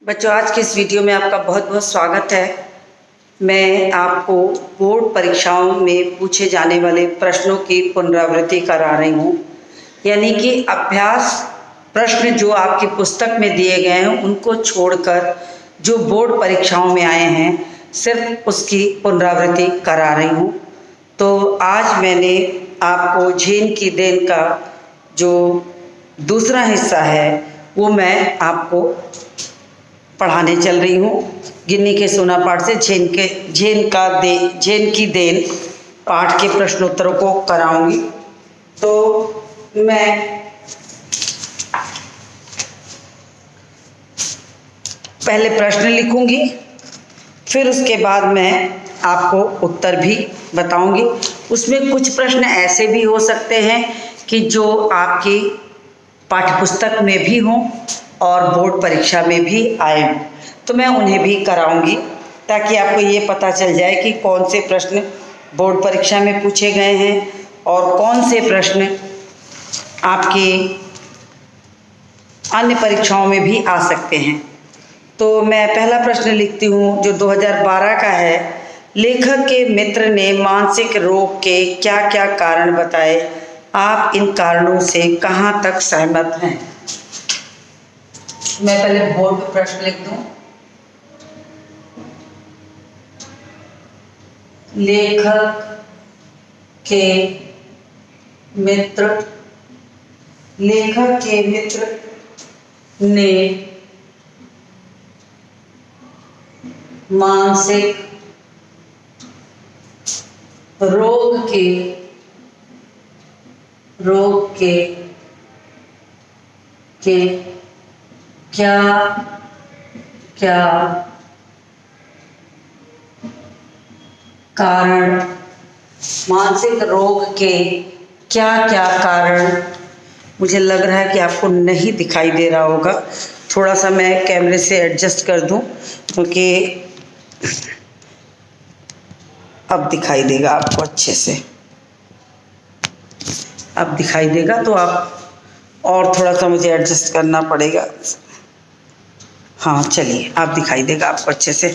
बच्चों, आज के इस वीडियो में आपका बहुत बहुत स्वागत है। मैं आपको बोर्ड परीक्षाओं में पूछे जाने वाले प्रश्नों की पुनरावृत्ति करा रही हूँ। यानी कि अभ्यास प्रश्न जो आपकी पुस्तक में दिए गए हैं उनको छोड़कर जो बोर्ड परीक्षाओं में आए हैं सिर्फ उसकी पुनरावृत्ति करा रही हूँ। तो आज मैंने आपको झेन की देन का जो दूसरा हिस्सा है वो मैं आपको पढ़ाने चल रही हूँ। गिन्नी के सोना पाठ से झेन की देन पाठ के प्रश्नोत्तरों को कराऊंगी। तो मैं पहले प्रश्न लिखूंगी, फिर उसके बाद मैं आपको उत्तर भी बताऊंगी। उसमें कुछ प्रश्न ऐसे भी हो सकते हैं कि जो आपकी पाठ्यपुस्तक में भी हों और बोर्ड परीक्षा में भी आए, तो मैं उन्हें भी कराऊंगी ताकि आपको ये पता चल जाए कि कौन से प्रश्न बोर्ड परीक्षा में पूछे गए हैं और कौन से प्रश्न आपके अन्य परीक्षाओं में भी आ सकते हैं। तो मैं पहला प्रश्न लिखती हूँ जो 2012 का है। लेखक के मित्र ने मानसिक रोग के क्या क्या कारण बताए, आप इन कारणों से कहाँ तक सहमत हैं। मैं पहले बोर्ड पे प्रश्न लिख दूं। लेखक के मित्र ने मानसिक रोग के क्या क्या कारण, मानसिक रोग के क्या क्या कारण, मुझे लग रहा है कि आपको नहीं दिखाई दे रहा होगा। थोड़ा सा मैं कैमरे से एडजस्ट कर दूं क्योंकि अब दिखाई देगा आपको अच्छे से। अब दिखाई देगा तो आप और थोड़ा सा मुझे एडजस्ट करना पड़ेगा। हाँ चलिए, आप दिखाई देगा आपको अच्छे से।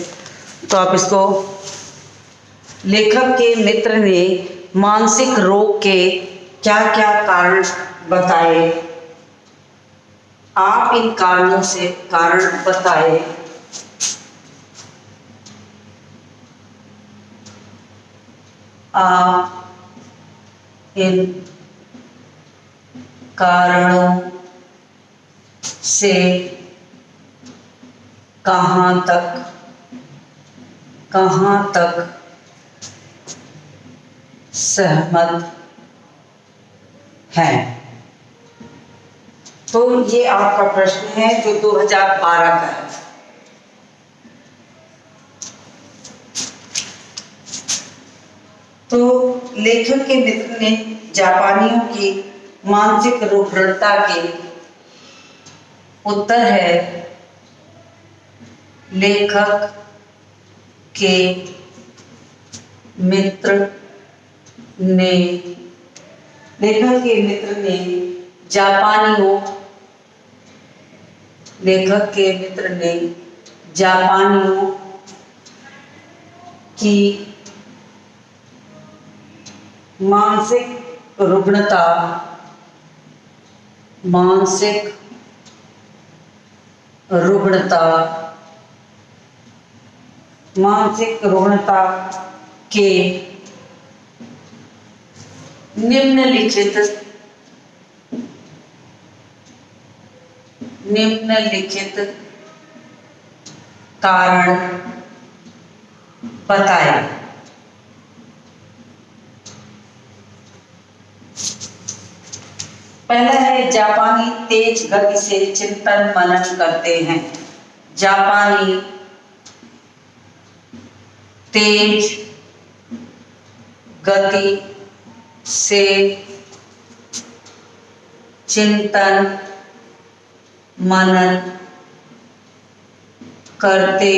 तो आप इसको, लेखक के मित्र ने मानसिक रोग के क्या क्या कारण बताए, आप इन कारणों से कारण बताए। आप इन कारणों से कहाँ तक सहमत हैं। तो ये आपका प्रश्न है जो 2012 का है। तो लेखक के मित्र ने जापानियों की मानसिक रुग्णता के उत्तर है, लेखक के मित्र ने जापानियों की मानसिक रुग्णता के निम्नलिखित कारण बताए। पहला है, जापानी तेज गति से चिंतन मनन करते हैं। जापानी तेज गति से चिंतन मनन करते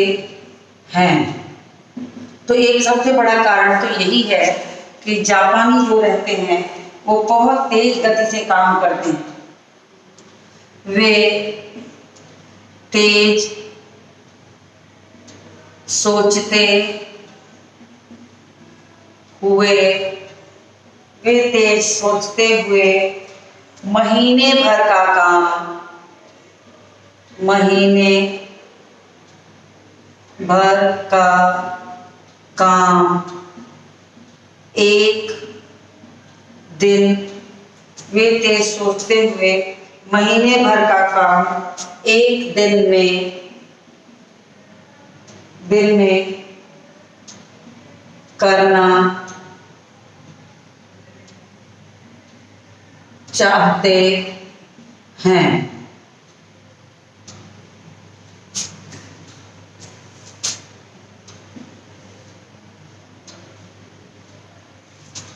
हैं। तो एक सबसे बड़ा कारण तो यही है कि जापानी जो रहते हैं वो बहुत तेज गति से काम करते हैं। वे तेज सोचते हुए, वे तेज सोचते हुए महीने भर का काम, महीने भर का काम एक दिन, वे तेज सोचते हुए महीने भर का काम एक दिन में करना चाहते हैं।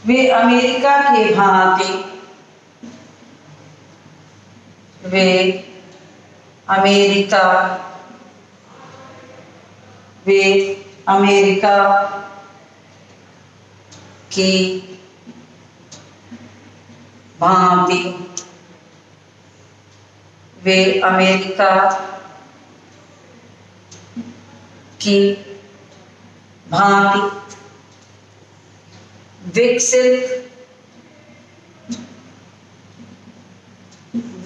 वे अमेरिका के भांति, वे अमेरिका की भांति, वे अमेरिका की भांति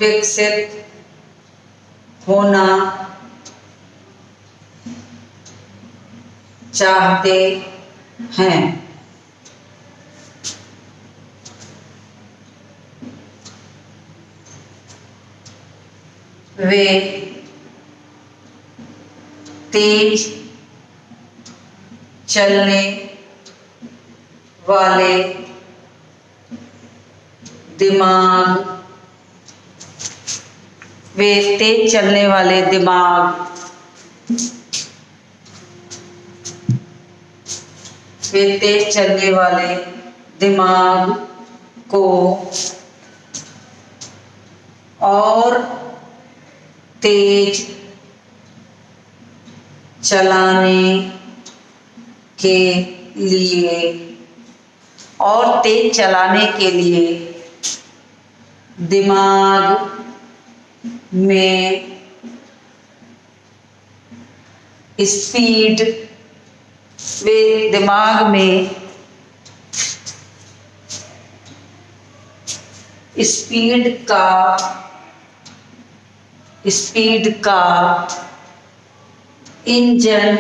विकसित होना चाहते हैं। वे तेज चलने वाले दिमाग, वे तेज चलने वाले दिमाग, वे तेज चलने वाले दिमाग को और तेज चलाने के लिए दिमाग में स्पीड, वे दिमाग में स्पीड का इंजन,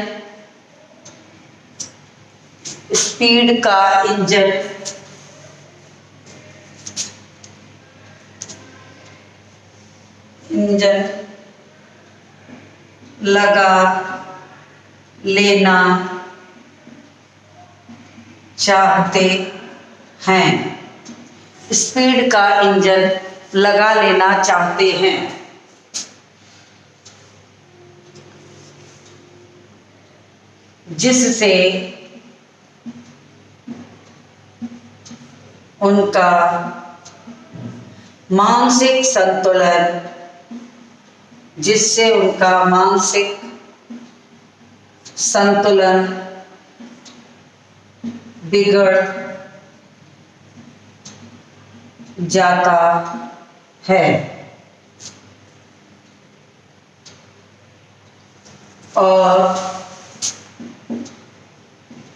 लगा लेना चाहते हैं। स्पीड का इंजन लगा लेना चाहते हैं। जिससे उनका मानसिक संतुलन बिगड़ जाता है और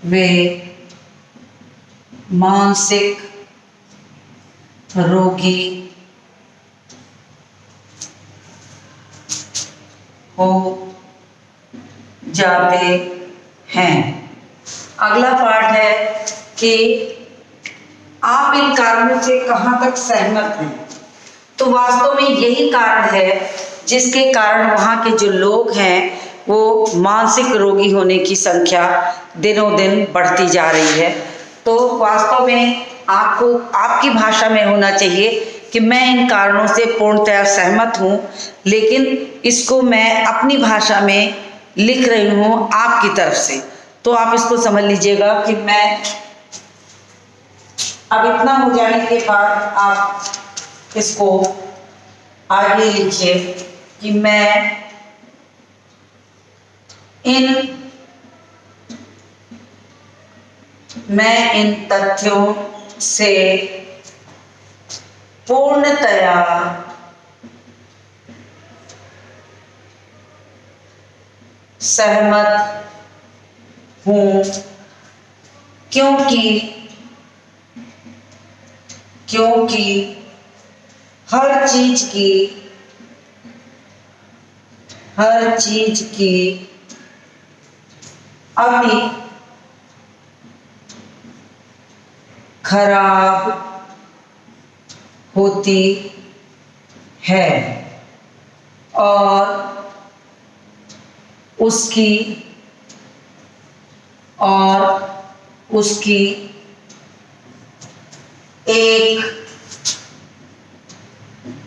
वे मानसिक रोगी हो जाते हैं। अगला पाठ है कि आप इन कारणों से कहाँ तक सहमत हैं। तो वास्तव में यही कारण है जिसके कारण वहाँ के जो लोग हैं वो मानसिक रोगी होने की संख्या दिनों दिन बढ़ती जा रही है। तो वास्तव में आपको आपकी भाषा में होना चाहिए कि मैं इन कारणों से पूर्णतया सहमत हूँ, लेकिन इसको मैं अपनी भाषा में लिख रही हूँ आपकी तरफ से। तो आप इसको समझ लीजिएगा कि मैं अब इतना हो जाने के बाद आप इसको आगे लिखिए कि मैं इन तथ्यों से पूर्णतया सहमत हूँ, क्योंकि हर चीज की अभी खराब होती है और उसकी एक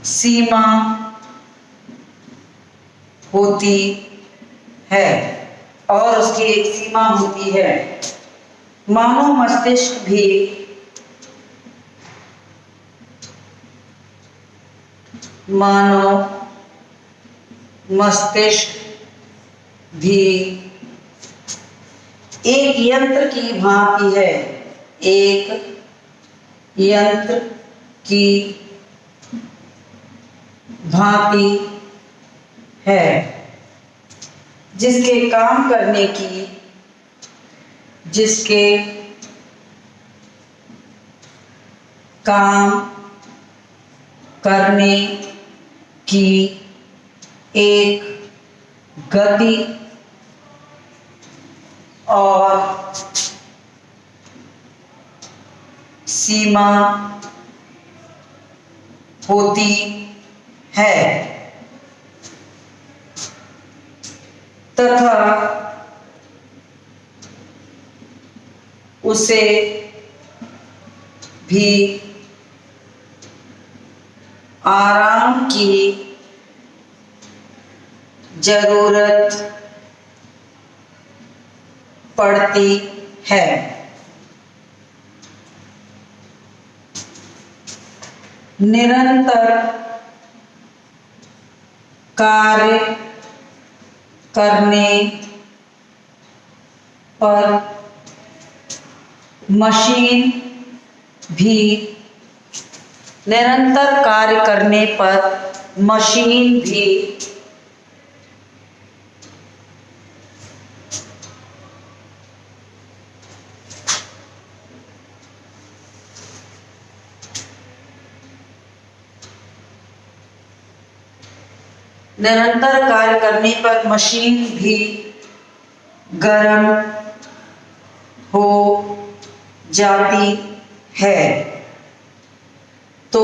सीमा होती है मानव मस्तिष्क भी एक यंत्र की भांति है जिसके काम करने की एक गति और सीमा होती है तथा उसे भी आराम की जरूरत पड़ती है। निरंतर कार्य करने पर मशीन भी गर्म हो जाती है तो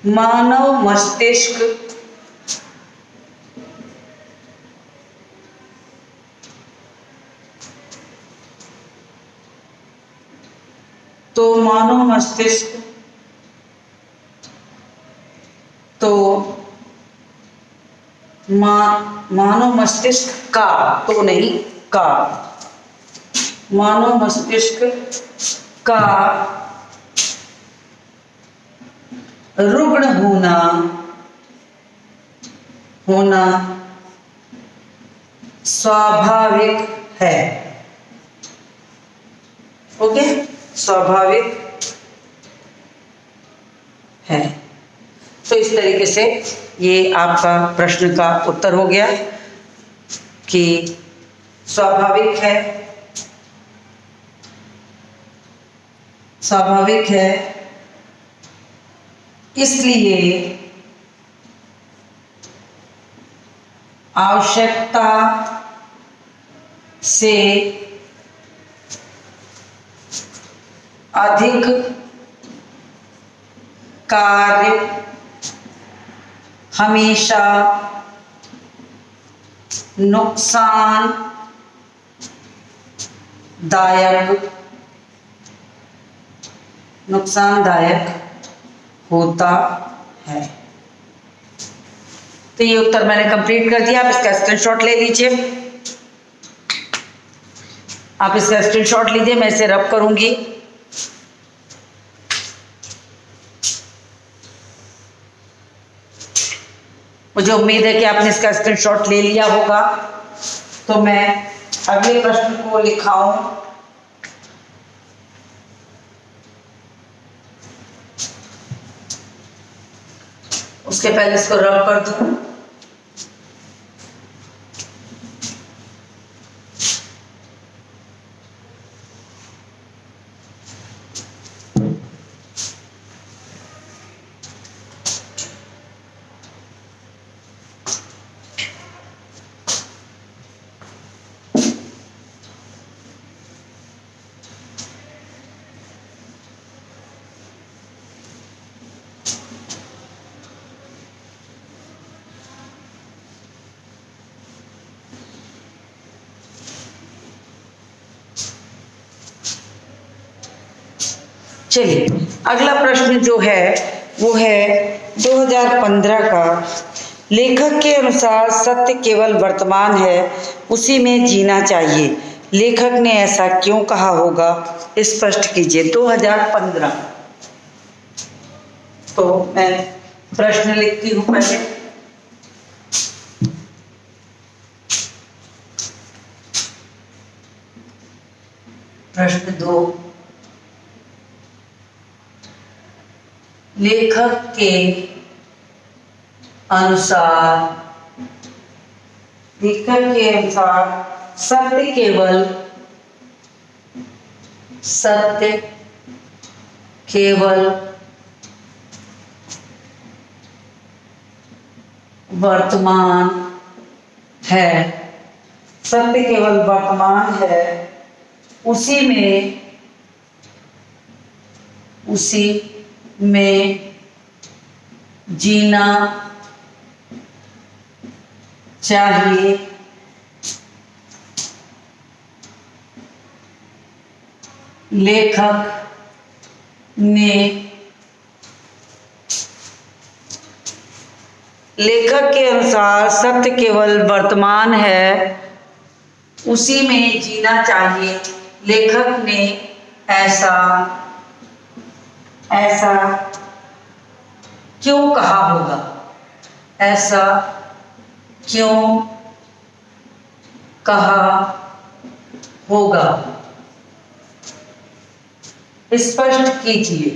मानव मस्तिष्क मानव मस्तिष्क का रुग्ण होना स्वाभाविक है। ओके, स्वाभाविक है। तो इस तरीके से ये आपका प्रश्न का उत्तर हो गया कि स्वाभाविक है इसलिए आवश्यकता से अधिक कार्य हमेशा नुकसानदायक होता है। तो ये उत्तर मैंने कंप्लीट कर दिया। आप इसका स्क्रीनशॉट ले लीजिए। मैं इसे रब करूंगी। मुझे उम्मीद है कि आपने इसका स्क्रीनशॉट ले लिया होगा। तो मैं अगले प्रश्न को लिखाऊं। उसके पहले इसको रब कर दूं। चलिए अगला प्रश्न जो है वो है 2015 का। लेखक के अनुसार सत्य केवल वर्तमान है, उसी में जीना चाहिए। लेखक ने ऐसा क्यों कहा होगा, स्पष्ट कीजिए। 2015। तो मैं प्रश्न लिखती हूँ पहले। प्रश्न 2, लेखक के अनुसार सत्य केवल वर्तमान है, सत्य केवल वर्तमान है, उसी में जीना चाहिए। लेखक के अनुसार सत्य केवल वर्तमान है, उसी में जीना चाहिए। लेखक ने ऐसा क्यों कहा होगा, ऐसा क्यों कहा होगा, स्पष्ट कीजिए।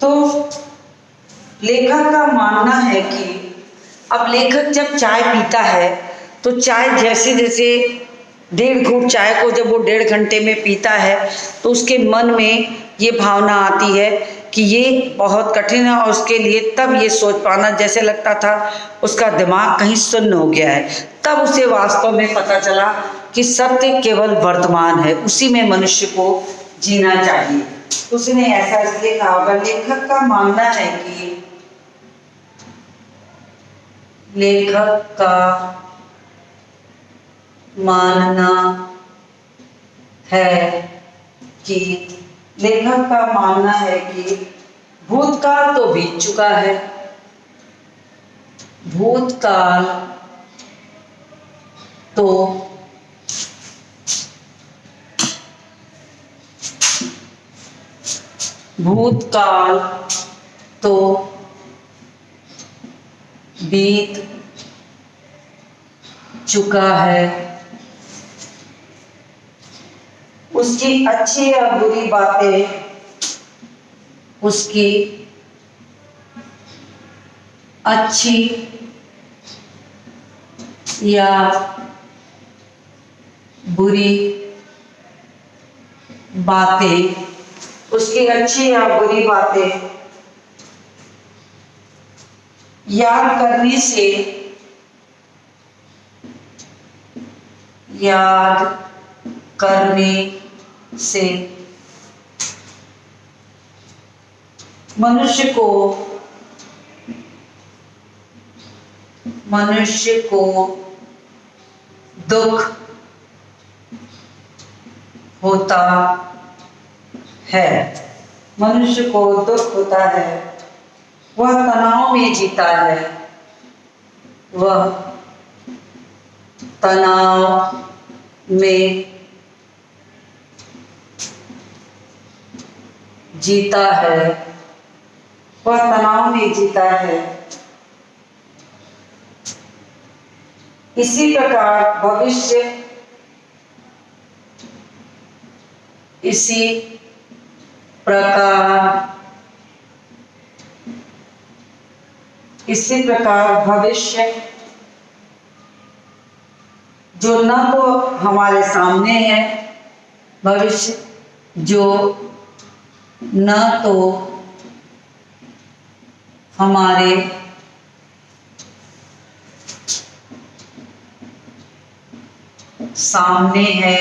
तो लेखक का मानना है कि अब लेखक जब चाय पीता है तो चाय जैसे जैसे 1.5 घूंट चाय को जब वो 1.5 घंटे में पीता है तो उसके मन में ये भावना आती है कि ये बहुत कठिन है, और उसके लिए तब ये सोच पाना जैसे लगता था उसका दिमाग कहीं सुन्न हो गया है। तब उसे वास्तव में पता चला कि सत्य केवल वर्तमान है, उसी में मनुष्य को जीना चाहिए। उसने ऐसा इसलिए कहा होगा। लेखक का मानना है कि भूतकाल तो बीत चुका है, भूतकाल तो बीत चुका है। उसकी अच्छी या बुरी बातें, उसकी अच्छी या बुरी बातें, उसकी अच्छी या बुरी बातें याद करने से मनुष्य को दुख होता है, मनुष्य को दुख होता है। वह तनाव में जीता है, वह तनाव में जीता है, वह तनाव में जीता है। इसी प्रकार भविष्य जो न तो हमारे सामने है, भविष्य जो न तो हमारे सामने है,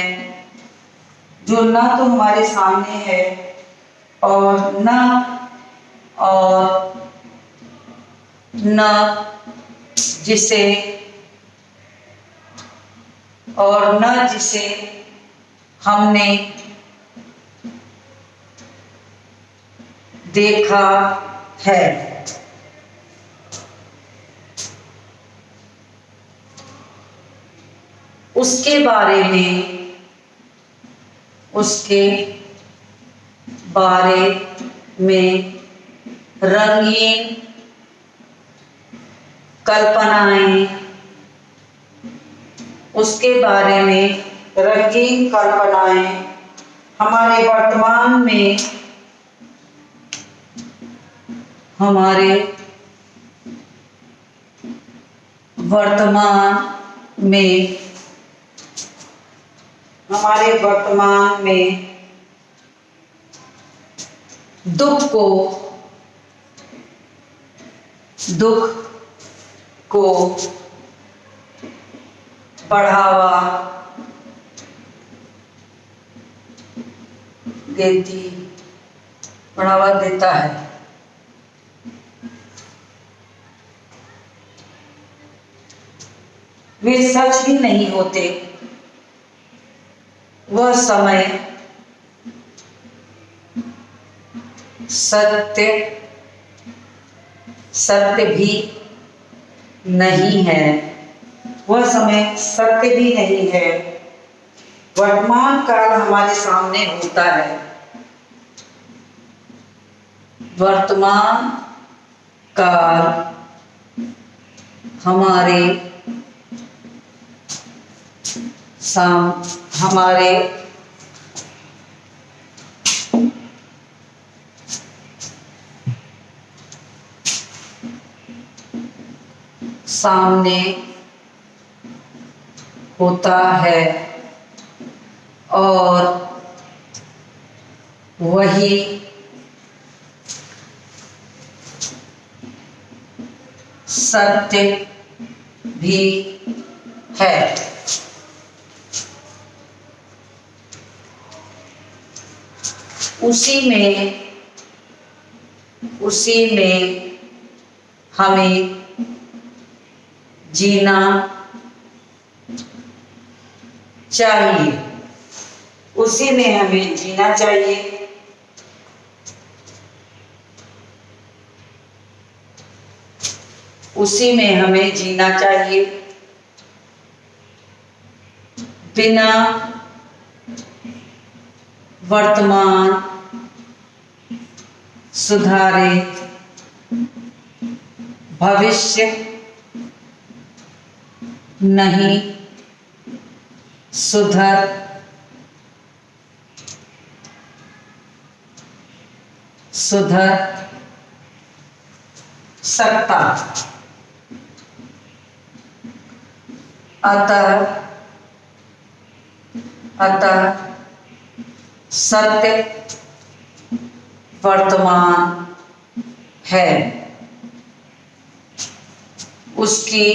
जो न तो हमारे सामने है और न जिसे हमने देखा है। उसके बारे में रंगीन कल्पनाएं हमारे वर्तमान में दुख को बढ़ावा देता है। वे सच ही नहीं होते। वह समय सत्य भी नहीं है। वर्तमान काल हमारे सामने होता है। वर्तमान काल हमारे सामने होता है और वही सत्य भी है। उसी में हमें जीना चाहिए। उसी में हमें जीना चाहिए। उसी में हमें जीना चाहिए। बिना वर्तमान सुधारे भविष्य नहीं सुधर सकता। अतः सत्य वर्तमान है। उसकी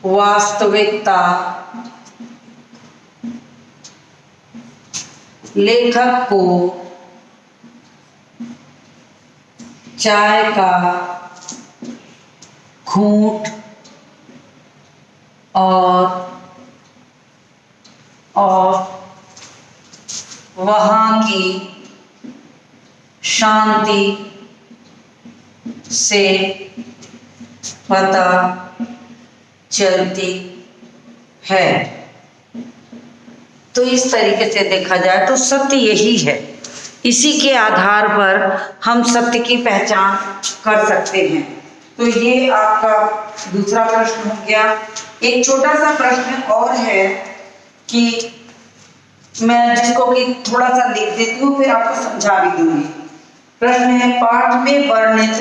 वास्तविकता लेखक को चाय का घूंट और वहाँ की शांति से पता चलती है। तो इस तरीके से देखा जाए तो सत्य यही है। इसी के आधार पर हम सत्य की पहचान कर सकते हैं। तो ये आपका दूसरा प्रश्न हो गया। एक छोटा सा प्रश्न और है कि मैं जिसको कि थोड़ा सा लिख देती हूँ, फिर आपको समझा भी दूंगी। प्रश्न है, पाठ में वर्णित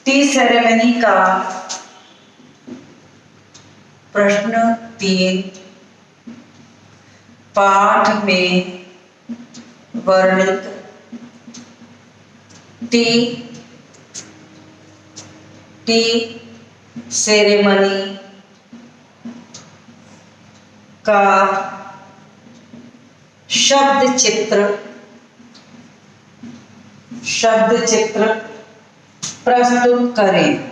टी सेरेमनी का प्रश्न 3 पाठ में वर्णित टी सेरेमनी का शब्द चित्र प्रस्तुत करें।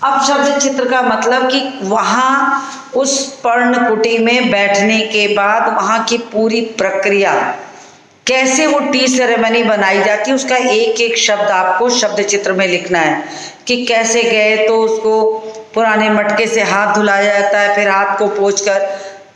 अब शब्द चित्र का मतलब कि वहां उस पर्णकुटी में बैठने के बाद वहां की पूरी प्रक्रिया, कैसे वो टी सेरेमनी बनाई जाती है, उसका एक एक शब्द आपको शब्द चित्र में लिखना है। कि कैसे गए तो उसको पुराने मटके से हाथ धुलाया जाता है, फिर हाथ को पोंछकर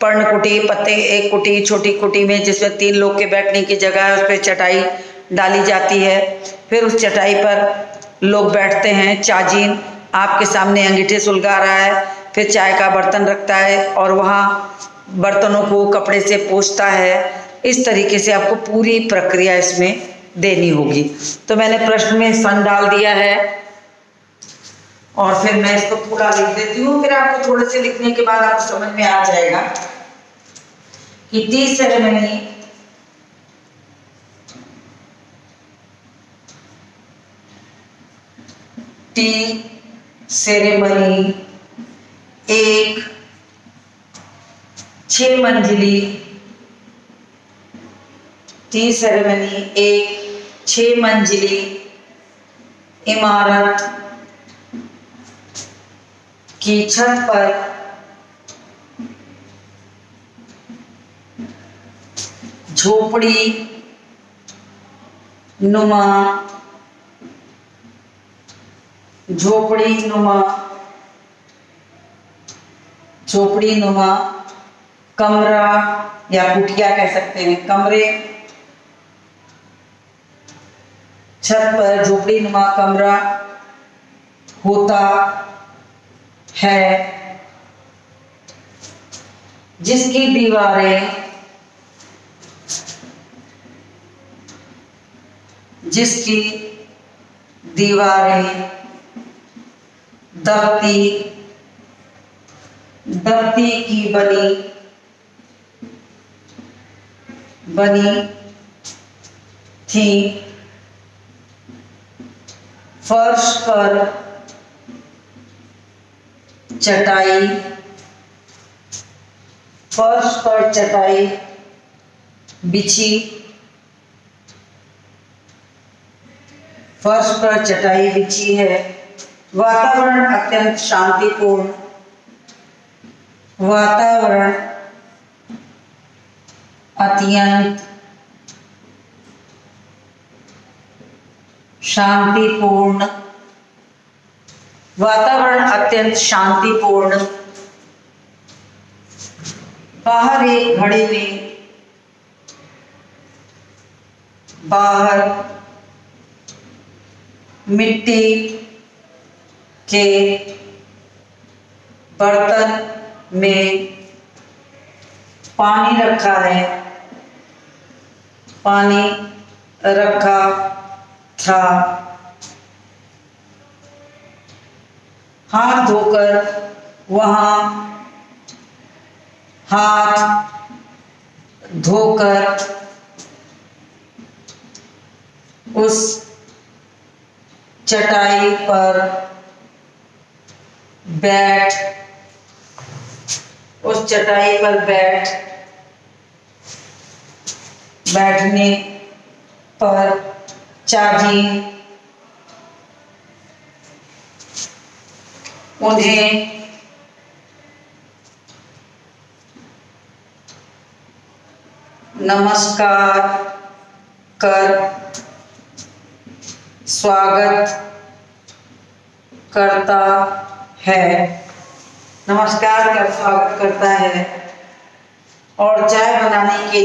पर्णकुटी, पत्ते, एक कुटी, छोटी कुटी में जिसमें 3 लोग के बैठने की जगह है, उस पर चटाई डाली जाती है। फिर उस चटाई पर लोग बैठते हैं। चाजीन आपके सामने अंगीठे सुलगा रहा है, फिर चाय का बर्तन रखता है और वहाँ बर्तनों को कपड़े से पोंछता है। इस तरीके से आपको पूरी प्रक्रिया इसमें देनी होगी। तो मैंने प्रश्न में सन डाल दिया है और फिर मैं इसको पूरा लिख देती हूँ। फिर आपको थोड़े से लिखने के बाद आपको समझ में आ जाएगा कि टी सेरेमनी एक 6 मंजिली टी सेरेमनी एक 6 मंजिली इमारत की छत पर झोपड़ी नुमा कमरा या कुटिया कह सकते हैं, कमरे, छत पर झोपड़ी नुमा कमरा होता है, जिसकी दीवारें दफ्ती की बनी थी। फर्श पर चटाई बिछी है। वातावरण अत्यंत शांतिपूर्ण। बाहर एक घड़े में मिट्टी के बर्तन में पानी रखा था। हाथ धोकर उस चटाई पर बैठने पर चाची उन्हें नमस्कार कर स्वागत करता है और चाय बनाने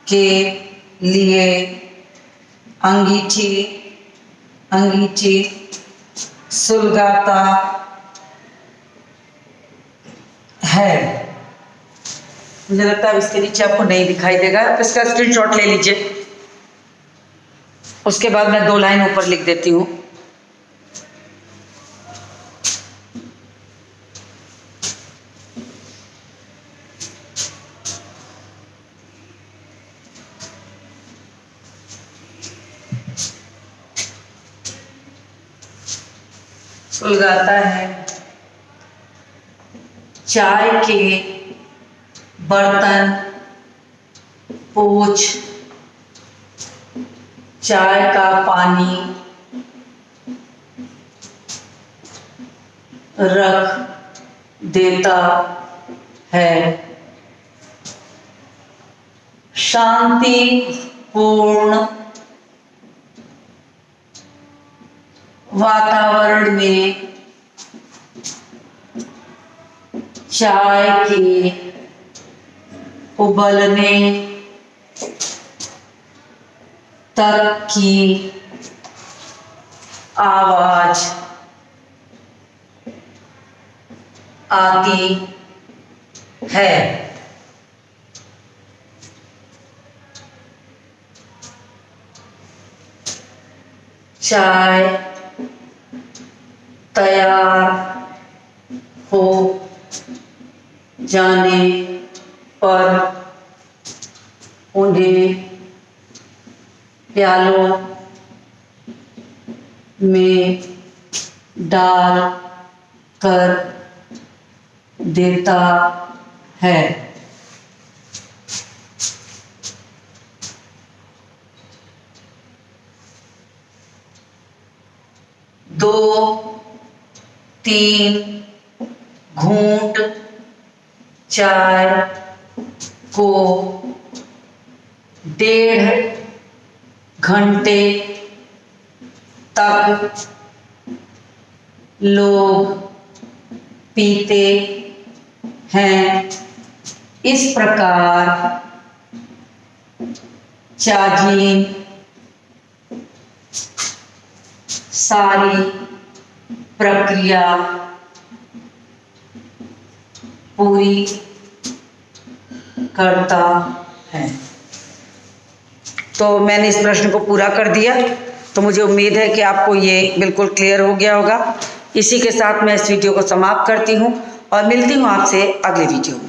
के लिए अंगीठी सुलगाता है। मुझे लगता है इसके नीचे आपको नहीं दिखाई देगा, आप इसका स्क्रीनशॉट ले लीजिए। उसके बाद मैं 2 लाइन ऊपर लिख देती हूँ। सुलगाता है, चाय के बर्तन पोंछ, चाय का पानी रख देता है, शांतिपूर्ण वातावरण में चाय के उबलने तक की आवाज आती है। चाय तैयार हो जाने पर उन्हें प्यालों में डाल कर देता है। दो तीन घूंट चाय को 1.5 घंटे तक लोग पीते हैं। इस प्रकार चाजीन सारी प्रक्रिया पूरी करता है। तो मैंने इस प्रश्न को पूरा कर दिया, तो मुझे उम्मीद है कि आपको ये बिल्कुल क्लियर हो गया होगा। इसी के साथ मैं इस वीडियो को समाप्त करती हूँ और मिलती हूँ आपसे अगले वीडियो में।